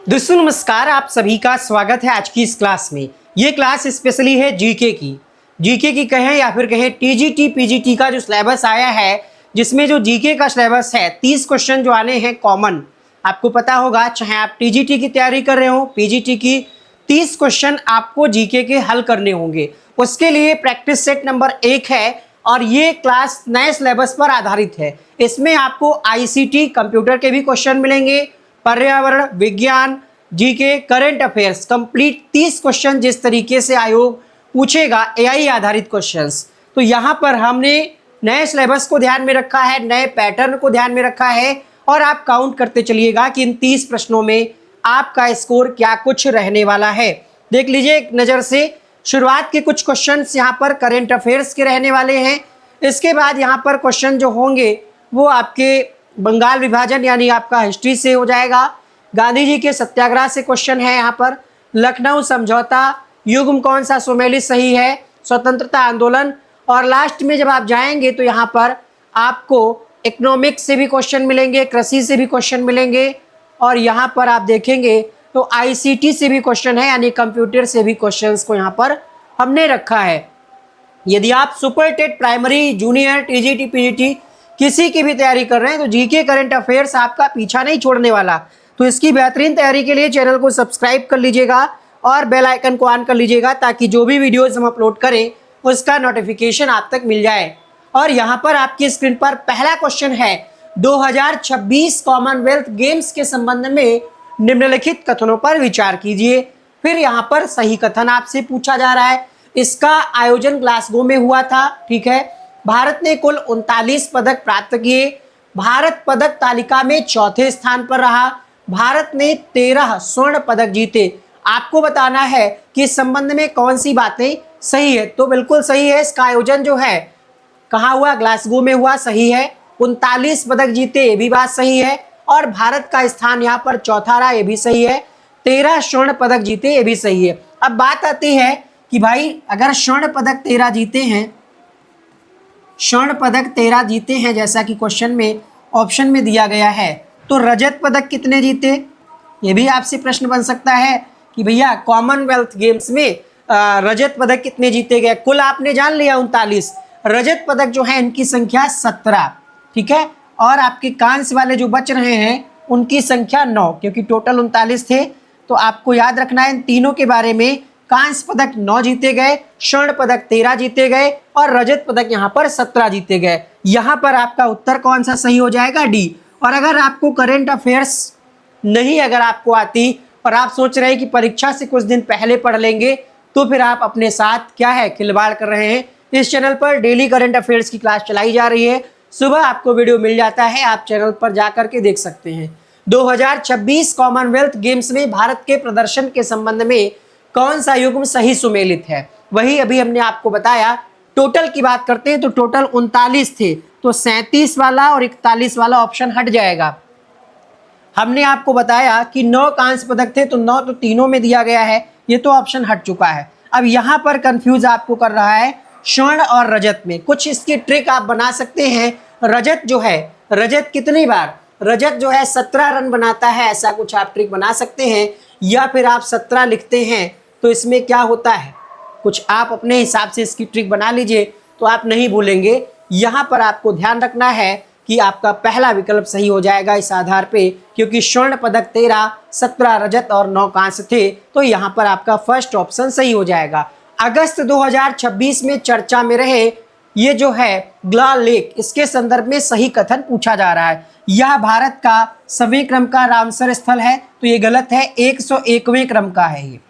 दोस्तों नमस्कार, आप सभी का स्वागत है आज की इस क्लास में। ये क्लास स्पेशली है जीके की कहें या फिर कहें टीजीटी पीजीटी का जो सिलेबस आया है, जिसमें जो जीके का सिलेबस है 30 क्वेश्चन जो आने हैं कॉमन। आपको पता होगा, चाहे आप टीजीटी की तैयारी कर रहे हो, पीजीटी की 30 क्वेश्चन आपको जीके के हल करने होंगे। उसके लिए प्रैक्टिस सेट नंबर 1 है और ये क्लास नए सिलेबस पर आधारित है। इसमें आपको आईसीटी कंप्यूटर के भी क्वेश्चन मिलेंगे, पर्यावरण, विज्ञान, GK, current affairs, complete 30 question जिस तरीके से आयोग पूछेगा, एआई आधारित क्वेश्चंस। तो यहाँ पर हमने नए सिलेबस को ध्यान में रखा है, नए पैटर्न को ध्यान में रखा है और आप काउंट करते चलिएगा कि इन 30 प्रश्नों में आपका स्कोर क्या कुछ रहने वाला है। देख लीजिए एक नज़र से, शुरुआत के कुछ क्वेश्चन यहाँ पर करंट अफेयर्स के रहने वाले हैं। इसके बाद यहाँ पर क्वेश्चन जो होंगे वो आपके बंगाल विभाजन यानी आपका हिस्ट्री से हो जाएगा। गांधी जी के सत्याग्रह से क्वेश्चन है यहाँ पर। लखनऊ समझौता, युग्म कौन सा सुमेलित सही है, स्वतंत्रता आंदोलन। और लास्ट में जब आप जाएंगे तो यहाँ पर आपको इकोनॉमिक्स से भी क्वेश्चन मिलेंगे, कृषि से भी क्वेश्चन मिलेंगे और यहाँ पर आप देखेंगे तो आईसीटी से भी क्वेश्चन है, यानी कंप्यूटर से भी क्वेश्चंस को यहाँ पर हमने रखा है। यदि आप super TET, primary, junior, TGT PGT किसी की भी तैयारी कर रहे हैं तो जीके करंट अफेयर्स आपका पीछा नहीं छोड़ने वाला। तो इसकी बेहतरीन तैयारी के लिए चैनल को सब्सक्राइब कर लीजिएगा और बेल आइकन को ऑन कर लीजिएगा, ताकि जो भी वीडियोस हम अपलोड करें उसका नोटिफिकेशन आप तक मिल जाए। और यहाँ पर आपकी स्क्रीन पर पहला क्वेश्चन है, 2026 कॉमनवेल्थ गेम्स के संबंध में निम्नलिखित कथनों पर विचार कीजिए। फिर यहाँ पर सही कथन आपसे पूछा जा रहा है। इसका आयोजन ग्लासगो में हुआ था, ठीक है। भारत ने कुल 39 पदक प्राप्त किए। भारत पदक तालिका में चौथे स्थान पर रहा। भारत ने 13 स्वर्ण पदक जीते। आपको बताना है कि इस संबंध में कौन सी बातें सही है। तो बिल्कुल सही है, इसका आयोजन जो है कहाँ हुआ, ग्लासगो में हुआ, सही है। 39 पदक जीते, ये भी बात सही है। और भारत का स्थान यहाँ पर चौथा रहा, ये भी सही है। 13 स्वर्ण पदक जीते, ये भी सही है। अब बात आती है कि भाई अगर स्वर्ण पदक 13 जीते हैं, स्वर्ण पदक 13 जीते हैं जैसा कि क्वेश्चन में ऑप्शन में दिया गया है, तो रजत पदक कितने जीते, ये भी आपसे प्रश्न बन सकता है कि भैया कॉमनवेल्थ गेम्स में रजत पदक कितने जीते गए। कुल आपने जान लिया 39, रजत पदक जो है इनकी संख्या 17, ठीक है। और आपके कांस्य वाले जो बच रहे हैं उनकी संख्या 9, क्योंकि टोटल 39 थे। तो आपको याद रखना है इन तीनों के बारे में। कांस्य पदक 9 जीते गए, स्वर्ण पदक 13 जीते गए और रजत पदक यहाँ पर 17 जीते गए। यहाँ पर आपका उत्तर कौन सा सही हो जाएगा, डी। और अगर आपको करंट अफेयर्स नहीं अगर आपको आती और आप सोच रहे हैं कि परीक्षा से कुछ दिन पहले पढ़ लेंगे, तो फिर आप अपने साथ क्या है खिलवाड़ कर रहे हैं। इस चैनल पर डेली करंट अफेयर्स की क्लास चलाई जा रही है, सुबह आपको वीडियो मिल जाता है, आप चैनल पर जा करके देख सकते हैं। 2026 कॉमनवेल्थ गेम्स में भारत के प्रदर्शन के संबंध में कौन सा युग्म सही सुमेलित है, वही अभी हमने आपको बताया। टोटल की बात करते हैं तो टोटल 39 थे, तो 37 वाला और 41 वाला ऑप्शन हट जाएगा। हमने आपको बताया कि 9 कांस्य पदक थे, तो 9 तो तीनों में दिया गया है, ये तो ऑप्शन हट चुका है। अब यहाँ पर कंफ्यूज आपको कर रहा है स्वर्ण और रजत में। कुछ इसकी ट्रिक आप बना सकते हैं। रजत जो है, रजत कितनी बार, रजत जो है 17 रन बनाता है, ऐसा कुछ आप ट्रिक बना सकते हैं। या फिर आप 17 लिखते हैं तो इसमें क्या होता है, कुछ आप अपने हिसाब से इसकी ट्रिक बना लीजिए, तो आप नहीं भूलेंगे। यहाँ पर आपको ध्यान रखना है कि आपका पहला विकल्प सही हो जाएगा इस आधार पे, क्योंकि स्वर्ण पदक 13, 17 रजत और 9 कांस्य थे, तो यहाँ पर आपका फर्स्ट ऑप्शन सही हो जाएगा। अगस्त 2026 में चर्चा में रहे ये जो है ग्ला लेक, इसके संदर्भ में सही कथन पूछा जा रहा है। यह भारत का 7वें क्रम का रामसर स्थल है, तो ये गलत है, 101वें क्रम का है ये,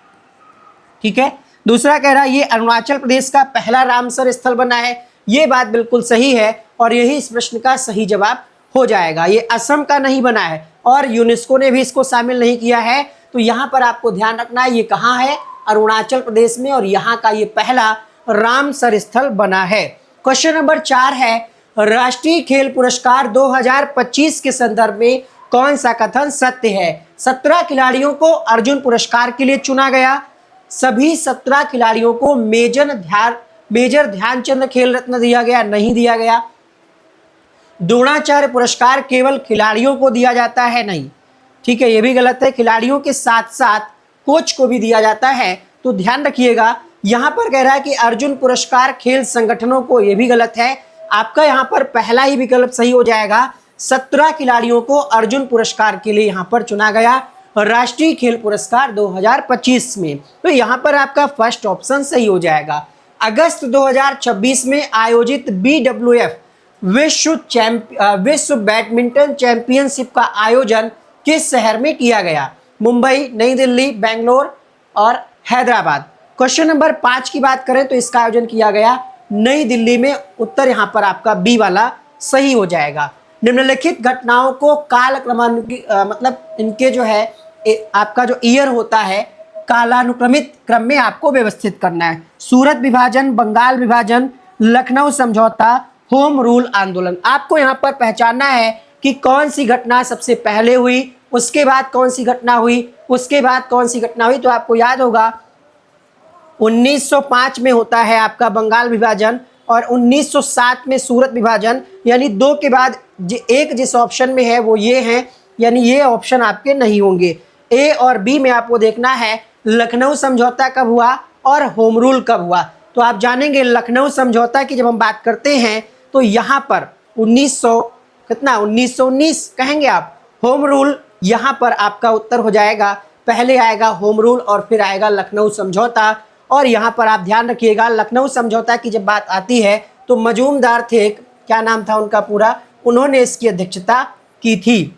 ठीक है। दूसरा कह रहा है ये अरुणाचल प्रदेश का पहला रामसर स्थल बना है, ये बात बिल्कुल सही है और यही इस प्रश्न का सही जवाब हो जाएगा। ये असम का नहीं बना है और यूनेस्को ने भी इसको शामिल नहीं किया है, तो यहाँ पर आपको ध्यान रखना है ये कहाँ है, अरुणाचल प्रदेश में, और यहाँ का ये पहला रामसर स्थल बना है। क्वेश्चन नंबर 4 है, राष्ट्रीय खेल पुरस्कार 2025 के संदर्भ में कौन सा कथन सत्य है। 17 खिलाड़ियों को अर्जुन पुरस्कार के लिए चुना गया। सभी 17 खिलाड़ियों को मेजर ध्यानचंद खेल रत्न दिया गया, नहीं दिया गया। द्रोणाचार्य पुरस्कार केवल खिलाड़ियों को दिया जाता है, नहीं। ठीक है, ये भी गलत है। खिलाड़ियों के साथ साथ कोच को भी दिया जाता है, तो ध्यान रखिएगा। यहाँ पर कह रहा है कि अर्जुन पुरस्कार खेल संगठनों को, ये भी गलत है। आपका यहाँ पर पहला ही विकल्प सही हो जाएगा। 17 खिलाड़ियों को अर्जुन पुरस्कार के लिए यहाँ पर चुना गया राष्ट्रीय खेल पुरस्कार 2025 में, तो यहाँ पर आपका फर्स्ट ऑप्शन सही हो जाएगा। अगस्त 2026 में आयोजित BWF विश्व बैडमिंटन चैंपियनशिप का आयोजन किस शहर में किया गया? मुंबई, नई दिल्ली, बेंगलोर और हैदराबाद। क्वेश्चन नंबर 5 की बात करें तो इसका आयोजन किया गया नई दिल्ली में। उत्तर यहाँ पर आपका बी वाला सही हो जाएगा। निम्नलिखित घटनाओं को काल क्रमानुसार मतलब इनके जो है आपका जो ईयर होता है कालानुक्रमित क्रम में आपको व्यवस्थित करना है। सूरत विभाजन, बंगाल विभाजन, लखनऊ समझौता, होम रूल आंदोलन। आपको यहाँ पर पहचानना है कि कौन सी घटना सबसे पहले हुई, उसके बाद कौन सी घटना हुई, उसके बाद कौन सी घटना हुई। तो आपको याद होगा 1905 में होता है आपका बंगाल विभाजन और 1907 में सूरत विभाजन, यानी दो के बाद एक जिस ऑप्शन में है वो ये है, यानी ये ऑप्शन आपके नहीं होंगे। ए और बी में आपको देखना है लखनऊ समझौता कब हुआ और होम रूल कब हुआ। तो आप जानेंगे लखनऊ समझौता की जब हम बात करते हैं तो यहाँ पर 1919 कहेंगे आप। होम रूल यहाँ पर आपका उत्तर हो जाएगा, पहले आएगा होम रूल और फिर आएगा लखनऊ समझौता। और यहाँ पर आप ध्यान रखिएगा लखनऊ समझौता की जब बात आती है तो मजूमदार थे, क्या नाम था उनका पूरा, उन्होंने इसकी अध्यक्षता की थी।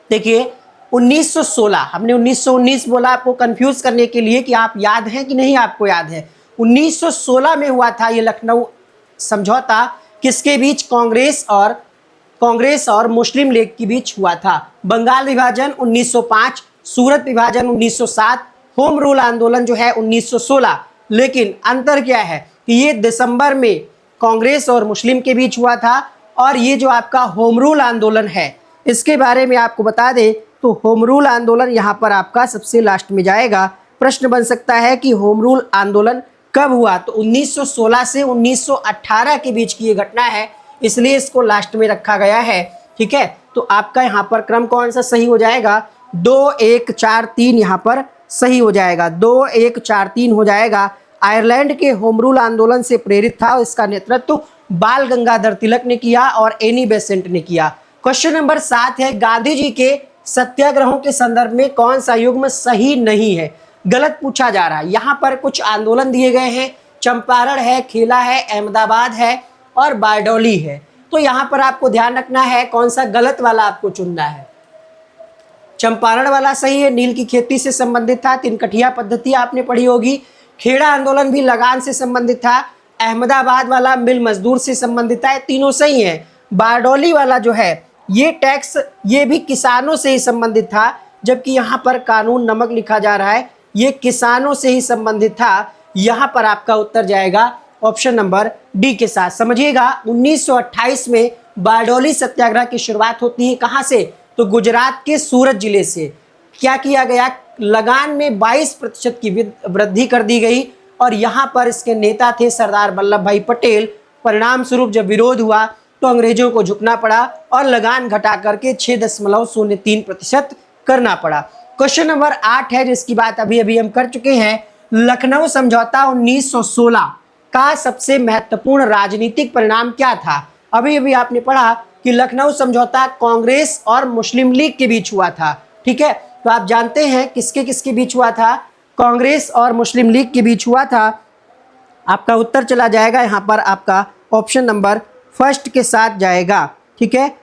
देखिए 1916, हमने 1919 बोला आपको कंफ्यूज करने के लिए कि आप याद हैं कि नहीं आपको याद है। 1916 में हुआ था ये लखनऊ समझौता, किसके बीच? कांग्रेस और मुस्लिम लीग के बीच हुआ था। बंगाल विभाजन 1905, सूरत विभाजन 1907, होम रूल आंदोलन जो है 1916। लेकिन अंतर क्या है कि ये दिसंबर में कांग्रेस और मुस्लिम के बीच हुआ था और ये जो आपका होम रूल आंदोलन है इसके बारे में आपको बता दें तो होम रूल आंदोलन यहाँ पर आपका सबसे लास्ट में जाएगा। प्रश्न बन सकता है कि होम रूल आंदोलन कब हुआ? तो 1916 से 1918 के बीच की ये घटना है, इसलिए इसको लास्ट में रखा गया है। ठीक है, तो आपका यहाँ पर क्रम कौन सा सही हो जाएगा? 2 1 4 3 यहाँ पर सही हो जाएगा। 2 1 4 3 हो जाएगा। आयरलैंड के होम रूल आंदोलन से प्रेरित था, इसका नेतृत्व बाल गंगाधर तिलक ने किया और एनी बेसेंट ने किया। क्वेश्चन नंबर 7 है गांधी जी के सत्याग्रहों के संदर्भ में कौन सा युग्म सही नहीं है? गलत पूछा जा रहा है। यहाँ पर कुछ आंदोलन दिए गए हैं, चंपारण है, खेला है, अहमदाबाद है और बारडोली है। तो यहाँ पर आपको ध्यान रखना है कौन सा गलत वाला आपको चुनना है। चंपारण वाला सही है, नील की खेती से संबंधित था। तिनकठिया पद्धति आपने पढ़ी होगी। खेड़ा आंदोलन भी लगान से संबंधित था। अहमदाबाद वाला मिल मजदूर से संबंधित है, तीनों सही है। बारडोली वाला जो है ये टैक्स, ये भी किसानों से ही संबंधित था, जबकि यहाँ पर कानून नमक लिखा जा रहा है, ये किसानों से ही संबंधित था। यहाँ पर आपका उत्तर जाएगा ऑप्शन नंबर डी के साथ। समझिएगा 1928 में बारडोली सत्याग्रह की शुरुआत होती है, कहाँ से? तो गुजरात के सूरत जिले से। क्या किया गया? लगान में 22% की वृद्धि कर दी गई और यहाँ पर इसके नेता थे सरदार वल्लभ भाई पटेल। परिणाम स्वरूप जब विरोध हुआ तो अंग्रेजों को झुकना पड़ा और लगान घटा करके 6.03% करना पड़ा। क्वेश्चन नंबर 8 है जिसकी बात अभी हम कर चुके हैं। लखनऊ समझौता 1916 का सबसे महत्वपूर्ण राजनीतिक परिणाम क्या था? अभी आपने पढ़ा कि लखनऊ समझौता कांग्रेस और मुस्लिम लीग के बीच हुआ था। ठीक है, तो आप जानते हैं किसके किसके बीच हुआ था? कांग्रेस और मुस्लिम लीग के बीच हुआ था। आपका उत्तर चला जाएगा यहाँ पर आपका ऑप्शन नंबर फर्स्ट के साथ जाएगा। ठीक है,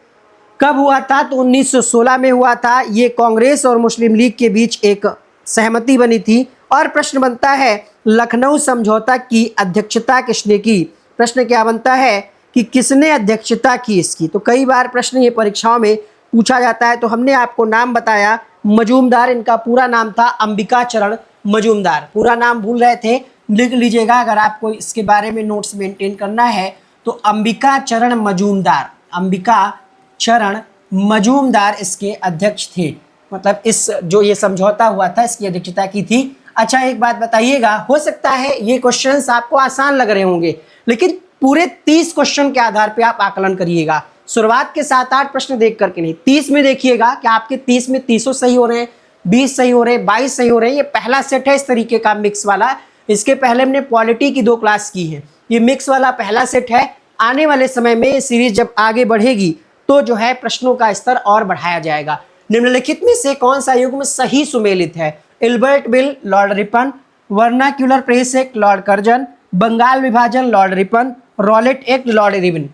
कब हुआ था? तो 1916 में हुआ था। ये कांग्रेस और मुस्लिम लीग के बीच एक सहमति बनी थी। और प्रश्न बनता है लखनऊ समझौता की अध्यक्षता किसने की? प्रश्न क्या बनता है कि किसने अध्यक्षता की इसकी? तो कई बार प्रश्न ये परीक्षाओं में पूछा जाता है, तो हमने आपको नाम बताया मजूमदार। इनका पूरा नाम था अंबिका चरण मजूमदार। पूरा नाम भूल रहे थे, लिख लीजिएगा अगर आपको इसके बारे में नोट्स मेंटेन करना है तो अंबिका चरण मजूमदार, अंबिका चरण मजूमदार इसके अध्यक्ष थे। मतलब इस जो ये समझौता हुआ था इसकी अध्यक्षता की थी। अच्छा एक बात बताइएगा, हो सकता है ये क्वेश्चंस आपको आसान लग रहे होंगे, लेकिन पूरे 30 क्वेश्चन के आधार पे आप आकलन करिएगा। शुरुआत के 7-8 प्रश्न देख करके नहीं, 30 में देखिएगा कि आपके 30 में 30 सही हो रहे हैं, 20 सही हो रहे हैं, 22 सही हो रहे हैं। ये पहला सेट है इस तरीके का मिक्स वाला। इसके पहले हमने पॉलिटी की 2 क्लास की है, ये मिक्स वाला पहला सेट है। आने वाले समय में सीरीज जब आगे बढ़ेगी तो जो है प्रश्नों का स्तर और बढ़ाया जाएगा। निम्नलिखित में से कौन सा युग्म सही सुमेलित है? Ilbert bill, Lord Ripon, vernacular press act, Lord Curzon, Bengal विभाजन, Lord Ripon, Rowlatt act, Lord Irwin.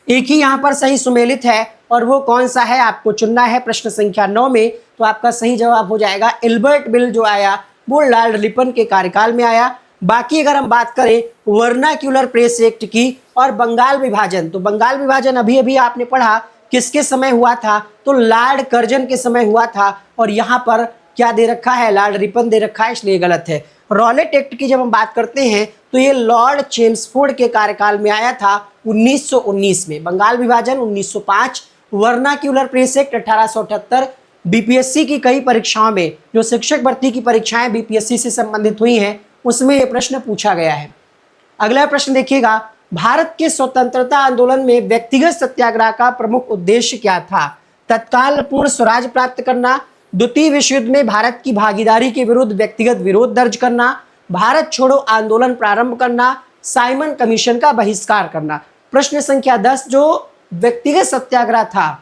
एक ही यहाँ पर सही सुमेलित है और वो कौन सा है आपको चुनना है प्रश्न संख्या 9 में। तो आपका सही जवाब हो जाएगा इल्बर्ट बिल जो आया वो लॉर्ड रिपन के कार्यकाल में आया। बाकी अगर हम बात करें वर्नाक्यूलर प्रेस एक्ट की और बंगाल विभाजन, तो बंगाल विभाजन अभी अभी आपने पढ़ा किसके समय हुआ था? तो लॉर्ड कर्जन के समय हुआ था। और यहाँ पर क्या दे रखा है? लॉर्ड रिपन दे रखा है, इसलिए गलत है। रॉलेट एक्ट की जब हम बात करते हैं तो ये लॉर्ड चेम्सफोर्ड के कार्यकाल में आया था 1919 में। बंगाल विभाजन 1905, वर्नाक्यूलर प्रेस एक्ट 1878। बीपीएससी की कई परीक्षाओं में जो शिक्षक भर्ती की परीक्षाएं बीपीएससी से संबंधित हुई हैं उसमें यह प्रश्न पूछा गया है। अगला प्रश्न देखिएगा, भारत के स्वतंत्रता आंदोलन में व्यक्तिगत सत्याग्रह का प्रमुख उद्देश्य क्या था? तत्काल पूर्ण स्वराज प्राप्त करना, द्वितीय विश्व युद्ध में भारत की भागीदारी के विरुद्ध व्यक्तिगत विरोध दर्ज करना, भारत छोड़ो आंदोलन प्रारंभ करना, साइमन कमीशन का बहिष्कार करना। प्रश्न संख्या 10 जो व्यक्तिगत सत्याग्रह था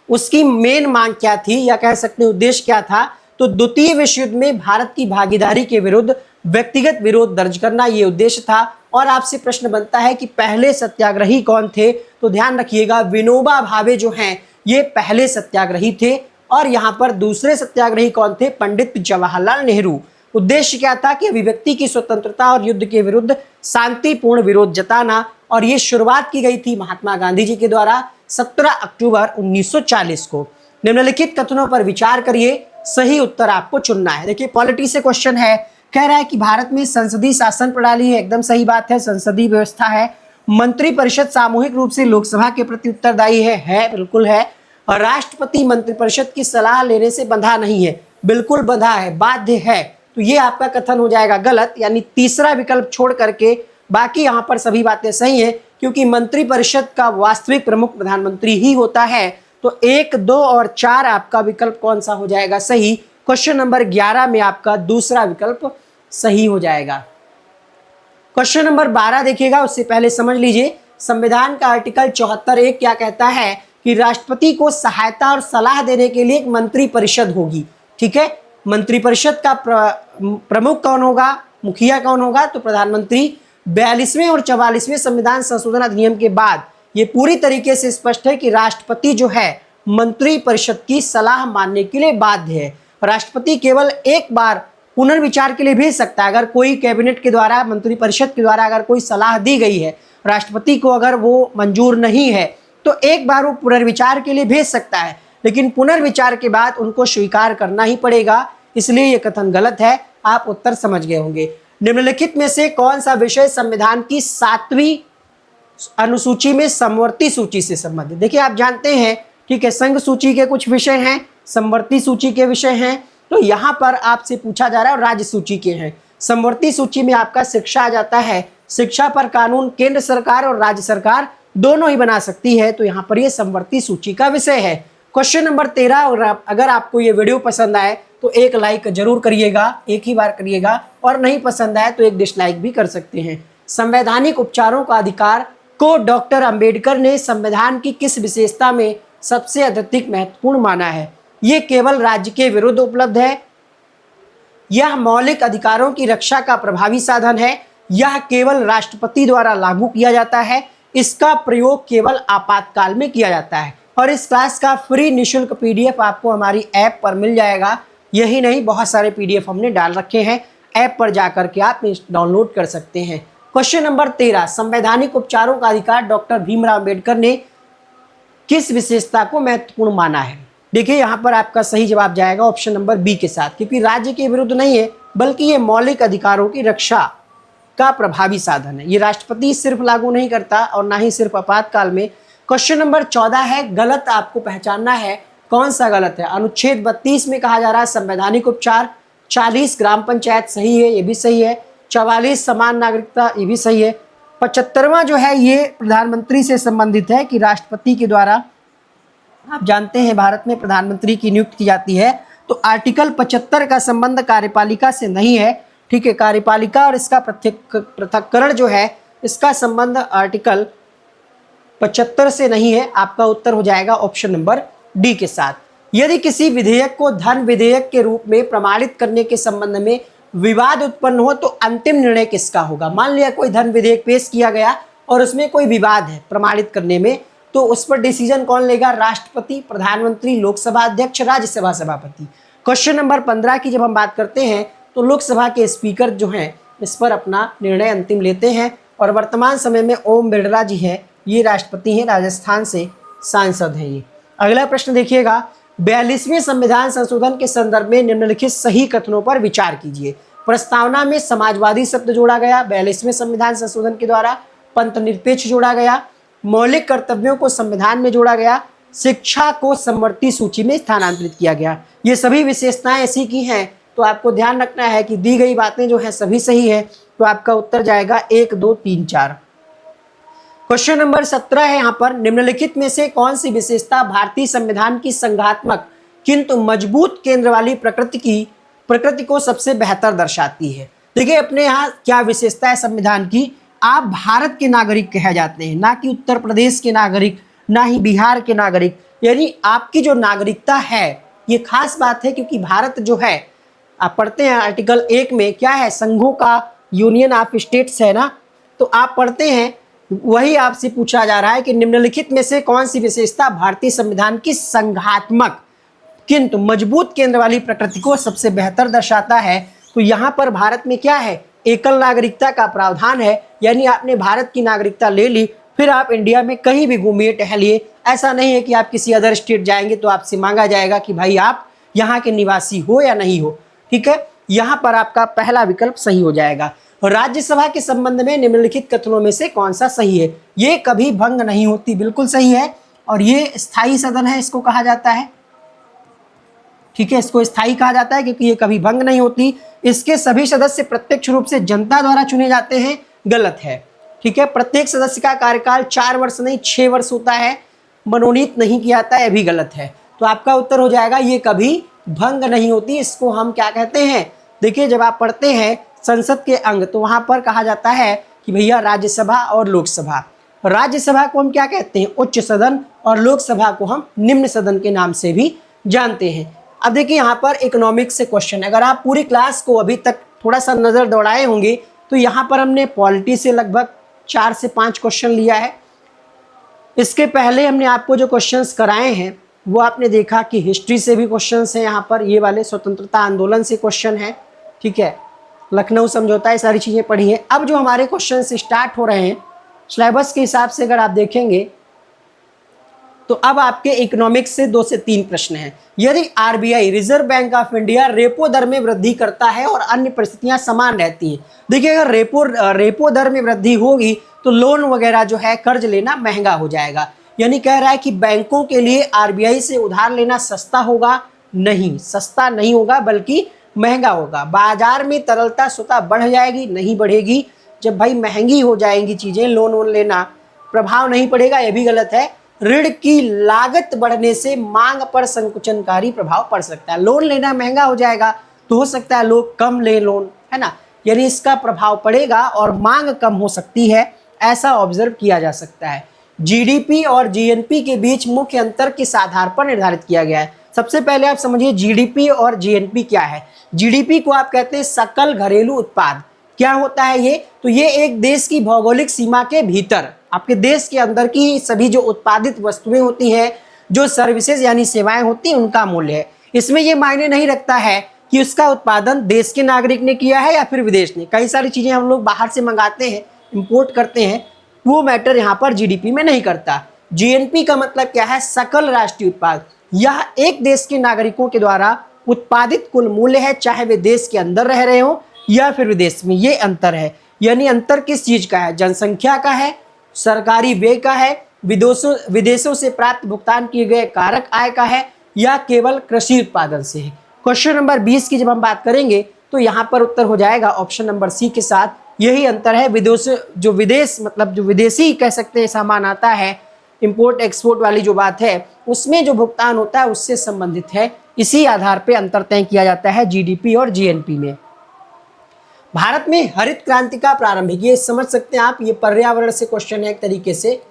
उसकी मेन मांग क्या थी या कह सकते हैं उद्देश्य क्या था? तो द्वितीय विश्व युद्ध में भारत की भागीदारी के विरुद्ध व्यक्तिगत विरोध दर्ज करना ये उद्देश्य था। और आपसे प्रश्न बनता है कि पहले सत्याग्रही कौन थे? तो ध्यान रखिएगा विनोबा भावे जो हैं ये पहले सत्याग्रही थे। और यहाँ पर दूसरे सत्याग्रही कौन थे? पंडित जवाहरलाल नेहरू। उद्देश्य क्या था? कि अभिव्यक्ति की स्वतंत्रता और युद्ध के विरुद्ध शांतिपूर्ण विरोध जताना। और ये शुरुआत की गई थी महात्मा गांधी जी के द्वारा 17 अक्टूबर 1940 को। निम्नलिखित कथनों पर विचार करिए, सही उत्तर आपको चुनना है। देखिए पॉलिटी से क्वेश्चन है, कह रहा है कि भारत में संसदीय शासन प्रणाली है, एकदम सही बात है, संसदीय व्यवस्था है। मंत्रिपरिषद सामूहिक रूप से लोकसभा के प्रति उत्तरदायी है, बिल्कुल है। और राष्ट्रपति मंत्रिपरिषद की सलाह लेने से बंधा नहीं है, बिल्कुल बंधा है, बाध्य है। तो ये आपका कथन हो जाएगा गलत, यानी तीसरा विकल्प छोड़ करके बाकी यहाँ पर सभी बातें सही हैं, क्योंकि मंत्रिपरिषद का वास्तविक प्रमुख प्रधानमंत्री ही होता है। तो 1, 2 और 4 आपका विकल्प कौन सा हो जाएगा सही? क्वेश्चन नंबर 11 में आपका दूसरा विकल्प सही हो जाएगा। क्वेश्चन नंबर 12 देखिएगा, उससे पहले समझ लीजिए संविधान का आर्टिकल 74(1) क्या कहता है कि राष्ट्रपति को सहायता और सलाह देने के लिए एक मंत्रिपरिषद होगी। ठीक है, मंत्रिपरिषद का प्रमुख कौन होगा, मुखिया कौन होगा? तो प्रधानमंत्री। 42वें और 44वें संविधान संशोधन अधिनियम के बाद ये पूरी तरीके से स्पष्ट है कि राष्ट्रपति जो है मंत्रिपरिषद की सलाह मानने के लिए बाध्य है। राष्ट्रपति केवल एक बार पुनर्विचार के लिए भेज सकता है। अगर कोई कैबिनेट के द्वारा, मंत्रिपरिषद के द्वारा अगर कोई सलाह दी गई है राष्ट्रपति को, अगर वो मंजूर नहीं है तो एक बार वो पुनर्विचार के लिए भेज सकता है, लेकिन पुनर्विचार के बाद उनको स्वीकार करना ही पड़ेगा। इसलिए ये कथन गलत है। आप उत्तर समझ गए होंगे। निम्नलिखित में से कौन सा विषय संविधान की 7वीं अनुसूची में समवर्ती सूची से संबंधित? देखिए आप जानते हैं, ठीक है, संघ सूची के कुछ विषय हैं, समवर्ती सूची के विषय हैं। तो यहाँ पर आपसे पूछा जा रहा है और राज्य सूची के हैं। समवर्ती सूची में आपका शिक्षा आ जाता है। शिक्षा पर कानून केंद्र सरकार और राज्य सरकार दोनों ही बना सकती है। तो यहाँ पर ये समवर्ती सूची का विषय है। क्वेश्चन नंबर 13, और अगर आपको ये वीडियो पसंद आए तो एक लाइक जरूर करिएगा, एक ही बार करिएगा, और नहीं पसंद आए तो एक डिसलाइक भी कर सकते हैं। संवैधानिक उपचारों का अधिकार को डॉक्टर अंबेडकर ने संविधान की किस विशेषता में सबसे अधिक महत्वपूर्ण माना है? ये केवल राज्य के विरुद्ध उपलब्ध है, यह मौलिक अधिकारों की रक्षा का प्रभावी साधन है, यह केवल राष्ट्रपति द्वारा लागू किया जाता है, इसका प्रयोग केवल आपातकाल में किया जाता है। और इस क्लास का फ्री निःशुल्क पीडीएफ आपको हमारी ऐप पर मिल जाएगा। यही नहीं, बहुत सारे पीडीएफ हमने डाल रखे हैं, ऐप पर जाकर के आप डाउनलोड कर सकते हैं। क्वेश्चन नंबर 13, संवैधानिक उपचारों का अधिकार डॉक्टर भीमराव अंबेडकर ने किस विशेषता को महत्वपूर्ण माना है? देखिए यहाँ पर आपका सही जवाब जाएगा ऑप्शन नंबर बी के साथ, क्योंकि राज्य के विरुद्ध नहीं है बल्कि ये मौलिक अधिकारों की रक्षा का प्रभावी साधन है। ये राष्ट्रपति सिर्फ लागू नहीं करता और ना ही सिर्फ आपातकाल में। क्वेश्चन नंबर 14 है, गलत आपको पहचानना है, कौन सा गलत है? अनुच्छेद 32 में कहा जा रहा है संवैधानिक उपचार, 40 ग्राम पंचायत सही है, ये भी सही है, 44 समान नागरिकता, ये भी सही है, 75वां जो है ये प्रधानमंत्री से संबंधित है कि राष्ट्रपति के द्वारा, आप जानते हैं भारत में प्रधानमंत्री की नियुक्ति की जाती है। तो आर्टिकल 75 का संबंध कार्यपालिका से नहीं है, ठीक है। कार्यपालिका और इसका पृथक्करण जो है, इसका संबंध आर्टिकल 75 से नहीं है। आपका उत्तर हो जाएगा ऑप्शन नंबर डी के साथ। यदि किसी विधेयक को धन विधेयक के रूप में प्रमाणित करने के संबंध में विवाद उत्पन्न हो तो अंतिम निर्णय किसका होगा? मान लिया कोई धन विधेयक पेश किया गया और उसमें कोई विवाद है प्रमाणित करने में, तो उस पर डिसीजन कौन लेगा? राष्ट्रपति, प्रधानमंत्री, लोकसभा अध्यक्ष, राज्यसभा सभापति। क्वेश्चन नंबर 15 की जब हम बात करते हैं तो लोकसभा के स्पीकर जो हैं इस पर अपना निर्णय अंतिम लेते हैं, और वर्तमान समय में ओम बिरला जी हैं, ये राष्ट्रपति हैं, राजस्थान से सांसद हैं ये। अगला प्रश्न देखिएगा, 42वें संविधान संशोधन के संदर्भ में निम्नलिखित सही कथनों पर विचार कीजिए। प्रस्तावना में समाजवादी शब्द जोड़ा गया 42वें संविधान संशोधन के द्वारा, पंथनिरपेक्ष जोड़ा गया, मौलिक कर्तव्यों को संविधान में जोड़ा गया, शिक्षा को समवर्ती सूची में स्थानांतरित किया गया। ये सभी विशेषताएं ऐसी की हैं, तो आपको ध्यान रखना है कि दी गई बातें जो हैं सभी सही है। तो आपका उत्तर जाएगा 1, 2, 3, 4। क्वेश्चन नंबर 17 है यहाँ पर, निम्नलिखित में से कौन सी विशेषता भारतीय संविधान की संघात्मक किंतु मजबूत केंद्र वाली प्रकृति को सबसे बेहतर दर्शाती है? देखिए अपने यहाँ क्या विशेषता है संविधान की, आप भारत के नागरिक कहे जाते हैं, ना कि उत्तर प्रदेश के नागरिक, ना ही बिहार के नागरिक। यानी आपकी जो नागरिकता है ये खास बात है, क्योंकि भारत जो है, आप पढ़ते हैं आर्टिकल 1 में क्या है, संघों का यूनियन ऑफ स्टेट्स है ना, तो आप पढ़ते हैं वही आपसे पूछा जा रहा है कि निम्नलिखित में से कौन सी विशेषता भारतीय संविधान की संघात्मक किंतु मजबूत केंद्र वाली प्रकृति को सबसे बेहतर दर्शाता है? तो यहाँ पर भारत में क्या है, एकल नागरिकता का प्रावधान है। यानी आपने भारत की नागरिकता ले ली, फिर आप इंडिया में कहीं भी घूमिए टहलिए, ऐसा नहीं है कि आप किसी अदर स्टेट जाएंगे तो आपसे मांगा जाएगा कि भाई आप यहाँ के निवासी हो या नहीं हो, ठीक है। यहाँ पर आपका पहला विकल्प सही हो जाएगा। राज्यसभा के संबंध में निम्नलिखित कथनों में से कौन सा सही है? ये कभी भंग नहीं होती, बिल्कुल सही है, और ये स्थायी सदन है, इसको कहा जाता है, ठीक है, इसको स्थायी कहा जाता है क्योंकि ये कभी भंग नहीं होती। इसके सभी सदस्य प्रत्यक्ष रूप से जनता द्वारा चुने जाते हैं, गलत है, ठीक है। प्रत्येक सदस्य का कार्यकाल 4 वर्ष नहीं 6 वर्ष होता है, मनोनीत नहीं किया जाता है, यह भी गलत है। तो आपका उत्तर हो जाएगा ये कभी भंग नहीं होती। इसको हम क्या कहते हैं, देखिए जब आप पढ़ते हैं संसद के अंग तो वहां पर कहा जाता है कि भैया राज्यसभा और लोकसभा, राज्यसभा को हम क्या कहते हैं, उच्च सदन, और लोकसभा को हम निम्न सदन के नाम से भी जानते हैं। अब देखिए यहाँ पर इकोनॉमिक्स से क्वेश्चन, अगर आप पूरी क्लास को अभी तक थोड़ा सा नज़र दौड़ाए होंगे तो यहाँ पर हमने पॉलिटी से लगभग 4 से 5 क्वेश्चन लिया है। इसके पहले हमने आपको जो क्वेश्चंस कराए हैं वो आपने देखा कि हिस्ट्री से भी क्वेश्चंस हैं, यहाँ पर ये वाले स्वतंत्रता आंदोलन से क्वेश्चन है, ठीक है, लखनऊ समझौता, ये सारी चीज़ें पढ़ी हैं। अब जो हमारे क्वेश्चंस स्टार्ट हो रहे हैं सिलेबस के हिसाब से अगर आप देखेंगे तो अब आपके इकोनॉमिक्स से 2 से 3 प्रश्न हैं। यदि RBI reserve bank of India repo दर में वृद्धि करता है और अन्य परिस्थितियां समान रहती हैं, देखिए अगर रेपो दर में वृद्धि होगी तो लोन वगैरह जो है कर्ज लेना महंगा हो जाएगा। यानी कह रहा है कि बैंकों के लिए आरबीआई से उधार लेना सस्ता होगा? नहीं, सस्ता नहीं होगा बल्कि महंगा होगा। बाजार में तरलता स्वतः बढ़ जाएगी? नहीं बढ़ेगी। जब भाई महंगी हो जाएंगी चीज़ें, लोन वोन लेना, प्रभाव नहीं पड़ेगा, यह भी गलत है। ऋण की लागत बढ़ने से मांग पर संकुचनकारी प्रभाव पड़ सकता है। लोन लेना महंगा हो जाएगा तो हो सकता है लोग कम ले लोन, है ना, यानी इसका प्रभाव पड़ेगा और मांग कम हो सकती है, ऐसा ऑब्जर्व किया जा सकता है। जीडीपी और जीएनपी के बीच मुख्य अंतर किस आधार पर निर्धारित किया गया है? सबसे पहले आप समझिए जीडीपी और जीएनपी क्या है। जीडीपी को आप कहते हैं सकल घरेलू उत्पाद। क्या होता है ये? तो ये एक देश की भौगोलिक सीमा के भीतर, आपके देश के अंदर की सभी जो उत्पादित वस्तुएं होती हैं, जो सर्विसेज यानी सेवाएं होती हैं, उनका मूल्य है। इसमें ये मायने नहीं रखता है कि उसका उत्पादन देश के नागरिक ने किया है या फिर विदेश ने। कई सारी चीज़ें हम लोग बाहर से मंगाते हैं, इंपोर्ट करते हैं, वो मैटर यहाँ पर जीडीपी में नहीं करता। जीएनपी का मतलब क्या है? सकल राष्ट्रीय उत्पाद। यह एक देश के नागरिकों के द्वारा उत्पादित कुल मूल्य है, चाहे वे देश के अंदर रह रहे हो या फिर विदेश में। ये अंतर है। यानी अंतर किस चीज का है? जनसंख्या का है, सरकारी व्यय का है, विदेशों से प्राप्त भुगतान किए गए कारक आय का है, या केवल कृषि उत्पादन से है। क्वेश्चन नंबर 20 की जब हम बात करेंगे तो यहाँ पर उत्तर हो जाएगा ऑप्शन नंबर सी के साथ, यही अंतर है। विदेश मतलब जो विदेशी कह सकते हैं सामान आता है, इंपोर्ट एक्सपोर्ट वाली जो बात है, उसमें जो भुगतान होता है उससे संबंधित है। इसी आधार पे अंतर तय किया जाता है जीडीपी और जीएनपी में। भारत में हरित क्रांति का प्रारंभिक, ये समझ सकते हैं आप, ये पर्यावरण से क्वेश्चन है, एक तरीके से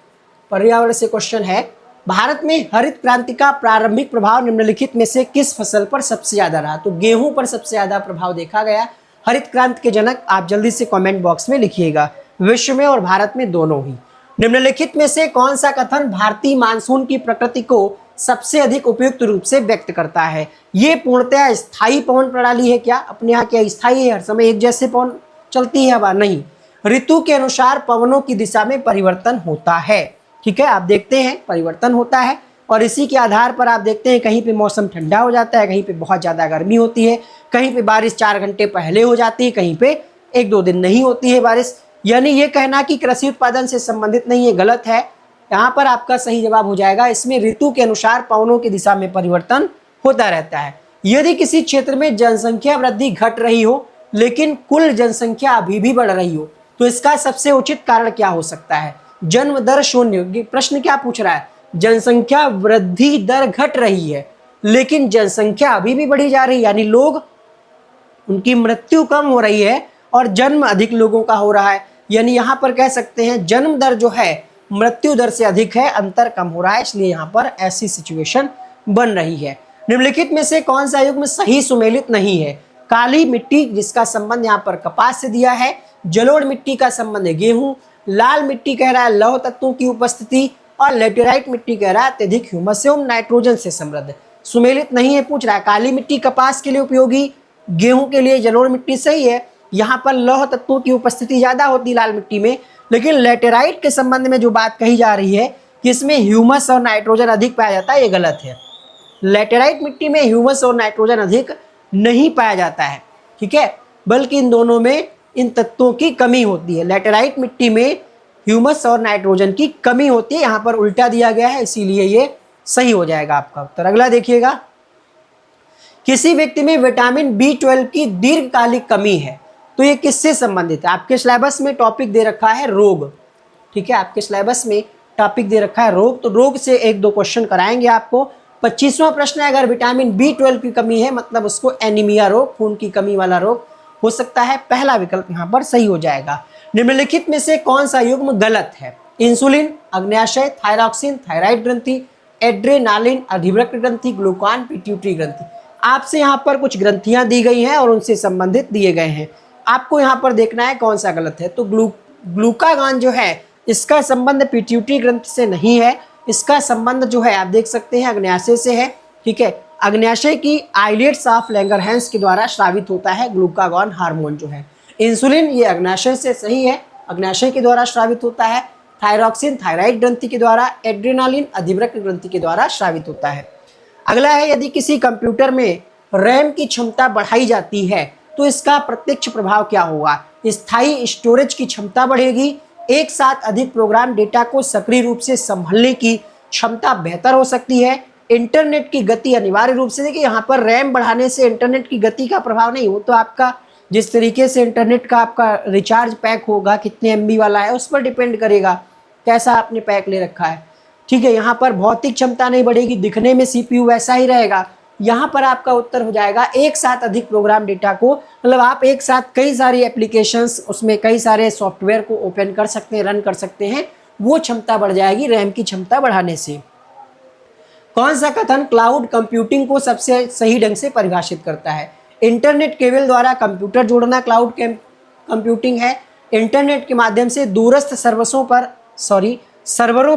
पर्यावरण से क्वेश्चन है। भारत में हरित क्रांति का प्रारंभिक प्रभाव निम्नलिखित में से किस फसल पर सबसे ज्यादा रहा? तो गेहूं पर सबसे ज्यादा प्रभाव देखा गया। हरित क्रांति के जनक आप जल्दी से कमेंट बॉक्स में लिखिएगा, विश्व में और भारत में दोनों ही। निम्नलिखित में से कौन सा कथन भारतीय मानसून की प्रकृति को सबसे अधिक उपयुक्त रूप से व्यक्त करता है? ये पूर्णतः स्थायी पवन प्रणाली है क्या? अपने यहाँ क्या स्थायी है, हर समय एक जैसे पवन चलती है हवा? नहीं, ऋतु के अनुसार पवनों की दिशा में परिवर्तन होता है। ठीक है, आप देखते हैं परिवर्तन होता है और इसी के आधार पर आप देखते हैं कहीं पे मौसम ठंडा हो जाता है, कहीं पे बहुत ज़्यादा गर्मी होती है, कहीं पे बारिश 4 घंटे पहले हो जाती है, कहीं पे 1-2 दिन नहीं होती है बारिश। यानी ये कहना कि कृषि उत्पादन से संबंधित नहीं है, गलत है। यहाँ पर आपका सही जवाब हो जाएगा, इसमें ऋतु के अनुसार पवनों की दिशा में परिवर्तन होता रहता है। यदि किसी क्षेत्र में जनसंख्या वृद्धि घट रही हो लेकिन कुल जनसंख्या अभी भी बढ़ रही हो, तो इसका सबसे उचित कारण क्या हो सकता है? जन्म दर शून्य। प्रश्न क्या पूछ रहा है? जनसंख्या वृद्धि दर घट रही है लेकिन जनसंख्या अभी भी बढ़ी जा रही है, यानी लोग, उनकी मृत्यु कम हो रही है और जन्म अधिक लोगों का हो रहा है। यानी यहाँ पर कह सकते हैं जन्म दर जो है मृत्यु दर से अधिक है, अंतर कम हो रहा है, इसलिए यहाँ पर ऐसी सिचुएशन बन रही है। निम्नलिखित में से कौन सा युग्म सही सुमेलित नहीं है? काली मिट्टी, जिसका संबंध यहाँ पर कपास से दिया है, जलोढ़ मिट्टी का संबंध है गेहूं, लाल मिट्टी कह रहा है लौह तत्वों की उपस्थिति, और लेटेराइट मिट्टी कह रहा है अत्यधिक ह्यूमस एवं नाइट्रोजन से समृद्ध। सुमेलित नहीं है पूछ रहा है। काली मिट्टी कपास के लिए उपयोगी, गेहूं के लिए जलोढ़ मिट्टी सही है। यहाँ पर लौह तत्वों की उपस्थिति ज्यादा होती लाल मिट्टी में, लेकिन लेटेराइट के संबंध में जो बात कही जा रही है कि इसमें ह्यूमस और नाइट्रोजन अधिक पाया जाता है, ये गलत है। लेटेराइट मिट्टी में ह्यूमस और नाइट्रोजन अधिक नहीं पाया जाता है, ठीक है, बल्कि इन दोनों में इन तत्वों की कमी होती है। लेटेराइट मिट्टी में ह्यूमस और नाइट्रोजन की कमी होती है, यहाँ पर उल्टा दिया गया है, इसीलिए ये सही हो जाएगा आपका उत्तर। अगला देखिएगा, किसी व्यक्ति में विटामिन B12 की दीर्घकालिक कमी है, तो ये किससे संबंधित है? आपके सिलेबस में टॉपिक दे रखा है रोग, ठीक है, आपके सिलेबस में टॉपिक दे रखा है रोग, तो रोग से 1-2 क्वेश्चन कराएंगे आपको। 25वां प्रश्न है, अगर विटामिन B12 की कमी है मतलब उसको एनीमिया रोग, खून की कमी वाला रोग हो सकता है। पहला विकल्प यहाँ पर सही हो जाएगा। निम्नलिखित में से कौन सा युग्म गलत है? इंसुलिन, अग्न्याशय, थायरॉक्सिन, थायराइड ग्रंथि, एड्रेनालिन, अधिवृक्क ग्रंथि, ग्लूकान, पिट्यूटरी ग्रंथि। आपसे यहाँ पर कुछ ग्रंथियां दी गई हैं और उनसे संबंधित दिए गए हैं, आपको यहाँ पर देखना है कौन सा गलत है। तो ग्लूकागान जो है इसका संबंध पिट्यूटरी ग्रंथि से नहीं है, इसका संबंध जो है आप देख सकते हैं अग्न्याशय से है, ठीक है। अग्न्याशय की आइलेट्स ऑफ लैंगरहैंस के द्वारा स्रावित होता है ग्लूकागॉन हार्मोन जो है। इंसुलिन ये अग्न्याशय से सही है, अग्न्याशय के द्वारा स्रावित होता है। थायरॉक्सिन थायराइड ग्रंथि के द्वारा, एड्रेनालिन अधिवृक्क ग्रंथि के द्वारा स्रावित होता है। अगला है, यदि किसी कंप्यूटर में रैम की क्षमता बढ़ाई जाती है तो इसका प्रत्यक्ष प्रभाव क्या होगा? स्थायी स्टोरेज की क्षमता बढ़ेगी, एक साथ अधिक प्रोग्राम डेटा को सक्रिय रूप से संभालने की क्षमता बेहतर हो सकती है, इंटरनेट की गति अनिवार्य रूप से, देखिए यहाँ पर रैम बढ़ाने से इंटरनेट की गति का प्रभाव नहीं हो, तो आपका जिस तरीके से इंटरनेट का आपका रिचार्ज पैक होगा, कितने MB वाला है उस पर डिपेंड करेगा कैसा आपने पैक ले रखा है, ठीक है। यहाँ पर भौतिक क्षमता नहीं बढ़ेगी, दिखने में CPU वैसा ही रहेगा। यहाँ पर आपका उत्तर हो जाएगा एक साथ अधिक प्रोग्राम डेटा को, मतलब आप एक साथ कई सारी एप्लीकेशंस, उसमें कई सारे सॉफ्टवेयर को ओपन कर सकते हैं, रन कर सकते हैं, वो क्षमता बढ़ जाएगी रैम की क्षमता बढ़ाने से। कौन सा कथन क्लाउड कंप्यूटिंग को सबसे सही ढंग से परिभाषित करता है? इंटरनेट केबल द्वारा कंप्यूटर जोड़ना क्लाउड कंप्यूटिंग है। इंटरनेट के माध्यम से दूरस्थ सर्वरों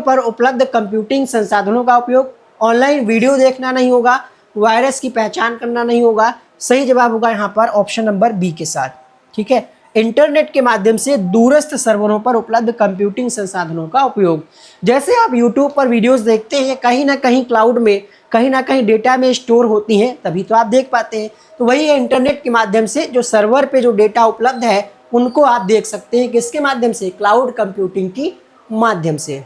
पर उपलब्ध कंप्यूटिंग संसाधनों का उपयोग, ऑनलाइन वीडियो देखना नहीं होगा, वायरस की पहचान करना नहीं होगा। सही जवाब होगा यहाँ पर ऑप्शन नंबर बी के साथ, ठीक है। इंटरनेट के माध्यम से दूरस्थ सर्वरों पर उपलब्ध कंप्यूटिंग संसाधनों का उपयोग। जैसे आप यूट्यूब पर वीडियोस देखते हैं, कहीं ना कहीं क्लाउड में, कहीं ना कहीं डेटा में स्टोर होती हैं, तभी तो आप देख पाते हैं। तो वही है, इंटरनेट के माध्यम से जो सर्वर पे जो डेटा उपलब्ध है उनको आप देख सकते हैं, किसके माध्यम से? क्लाउड कंप्यूटिंग की माध्यम से।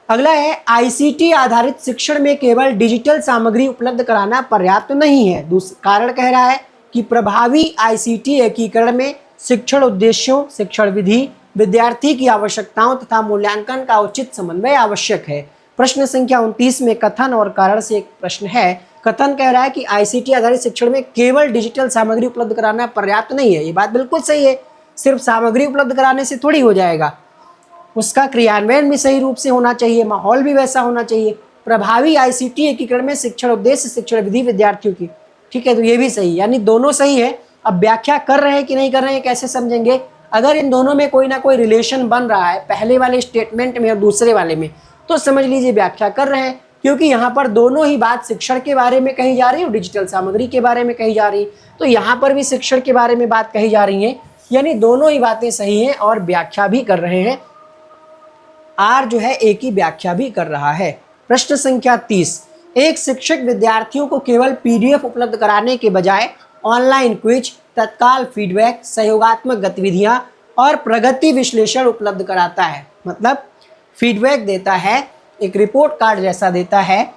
अगला है, ICT आधारित शिक्षण में केवल डिजिटल सामग्री उपलब्ध कराना पर्याप्त नहीं है। कारण कह रहा है कि प्रभावी ICT एकीकरण में शिक्षण उद्देश्यों, शिक्षण विधि, विद्यार्थी की आवश्यकताओं तथा मूल्यांकन का उचित समन्वय आवश्यक है। प्रश्न संख्या 29 में कथन और कारण से एक प्रश्न है। कथन कह रहा है कि आईसीटी आधारित शिक्षण में केवल डिजिटल सामग्री उपलब्ध कराना पर्याप्त नहीं है। ये बात बिल्कुल सही है, सिर्फ सामग्री उपलब्ध कराने से थोड़ी हो जाएगा, उसका क्रियान्वयन भी सही रूप से होना चाहिए, माहौल भी वैसा होना चाहिए। प्रभावी आईसीटी एकीकरण में शिक्षण उद्देश्य, शिक्षण विधि विद्यार्थियों की, ठीक है, तो ये भी सही, यानी दोनों सही है। अब व्याख्या कर रहे हैं कि नहीं कर रहे हैं कैसे समझेंगे? अगर इन दोनों में कोई ना कोई रिलेशन बन रहा है, पहले वाले स्टेटमेंट में और दूसरे वाले में, तो समझ लीजिए व्याख्या कर रहे हैं, क्योंकि यहाँ पर दोनों ही बात शिक्षण के बारे में कही जा रही है और डिजिटल सामग्री के बारे में कही जा रही है। तो यहाँ पर भी शिक्षण के बारे में बात कही जा रही है, यानी दोनों ही बातें सही हैं और व्याख्या भी कर रहे हैं। आर जो है एक ही व्याख्या भी कर रहा है। प्रश्न संख्या 30, एक शिक्षक विद्यार्थियों को केवल पीडीएफ उपलब्ध कराने के बजाय ऑनलाइन क्विज, तत्काल फीडबैक, सहयोगात्मक गतिविधियां और प्रगति विश्लेषण उपलब्ध कराता है। मतलब फीडबैक देता है, एक रिपोर्ट कार्ड जैसा देता है।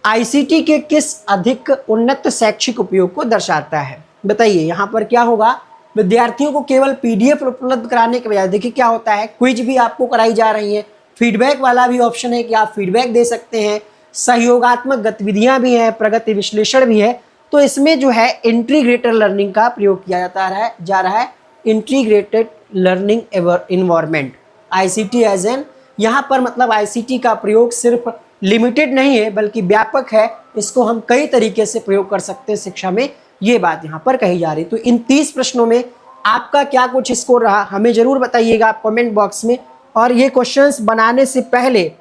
आईसीटी के किस अधिक उन्नत शैक्षिक उपयोग को दर्शाता है? बताइए यहाँ पर क्या होगा? विद्यार्थियों को केवल पीडीएफ उपलब्ध कराने के बजाय, देखिए क्या होता है, क्विज भी आपको कराई जा रही है, फीडबैक वाला भी ऑप्शन है कि आप फीडबैक दे सकते हैं, सहयोगात्मक गतिविधियां भी हैं, प्रगति विश्लेषण भी है। तो इसमें जो है इंटीग्रेटेड लर्निंग का प्रयोग किया जा रहा है integrated learning environment, ICT as an. यहाँ पर मतलब आईसीटी का प्रयोग सिर्फ लिमिटेड नहीं है बल्कि व्यापक है, इसको हम कई तरीके से प्रयोग कर सकते हैं शिक्षा में, ये बात यहाँ पर कही जा रही। तो इन 30 प्रश्नों में आपका क्या कुछ स्कोर रहा हमें जरूर बताइएगा आप कमेंट बॉक्स में। और ये क्वेश्चंस बनाने से पहले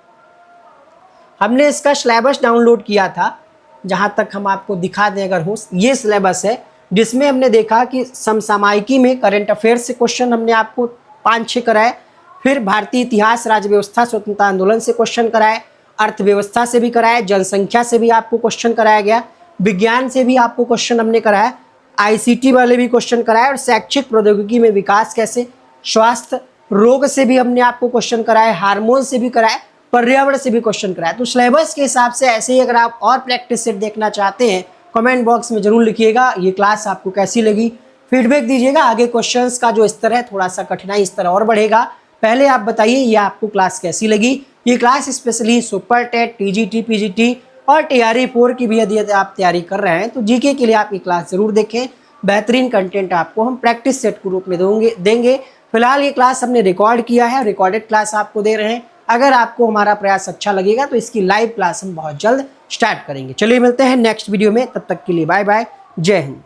हमने इसका सिलेबस डाउनलोड किया था, जहाँ तक हम आपको दिखा दें अगर हो, ये सिलेबस है जिसमें हमने देखा कि समसामयिकी में करंट अफेयर्स से क्वेश्चन हमने आपको 5-6 कराए, फिर भारतीय इतिहास, राज्य व्यवस्था, स्वतंत्रता आंदोलन से क्वेश्चन कराए, अर्थव्यवस्था से भी कराया, जनसंख्या से भी आपको क्वेश्चन कराया गया, विज्ञान से भी आपको क्वेश्चन हमने कराया, आईसीटी वाले भी क्वेश्चन कराए, और शैक्षिक प्रौद्योगिकी में विकास कैसे, स्वास्थ्य रोग से भी हमने आपको क्वेश्चन कराए, हार्मोन से भी कराए, पर्यावरण से भी क्वेश्चन कराए। तो सिलेबस के हिसाब से ऐसे ही अगर आप और प्रैक्टिस सेट देखना चाहते हैं कमेंट बॉक्स में जरूर लिखिएगा ये क्लास आपको कैसी लगी, फीडबैक दीजिएगा। आगे क्वेश्चंस का जो स्तर है थोड़ा सा कठिनाई स्तर और बढ़ेगा, पहले आप बताइए ये आपको क्लास कैसी लगी। ये class specially super TET, TGT, PGT और टीआरई 4 की भी यदि आप तैयारी कर रहे हैं तो जीके के लिए आप ये क्लास जरूर देखें। बेहतरीन कंटेंट आपको हम प्रैक्टिस सेट के रूप में देंगे। फिलहाल ये क्लास हमने रिकॉर्ड किया है, रिकॉर्डेड क्लास आपको दे रहे हैं। अगर आपको हमारा प्रयास अच्छा लगेगा तो इसकी लाइव क्लास हम बहुत जल्द स्टार्ट करेंगे। चलिए मिलते हैं नेक्स्ट वीडियो में, तब तक के लिए बाय बाय, जय हिंद।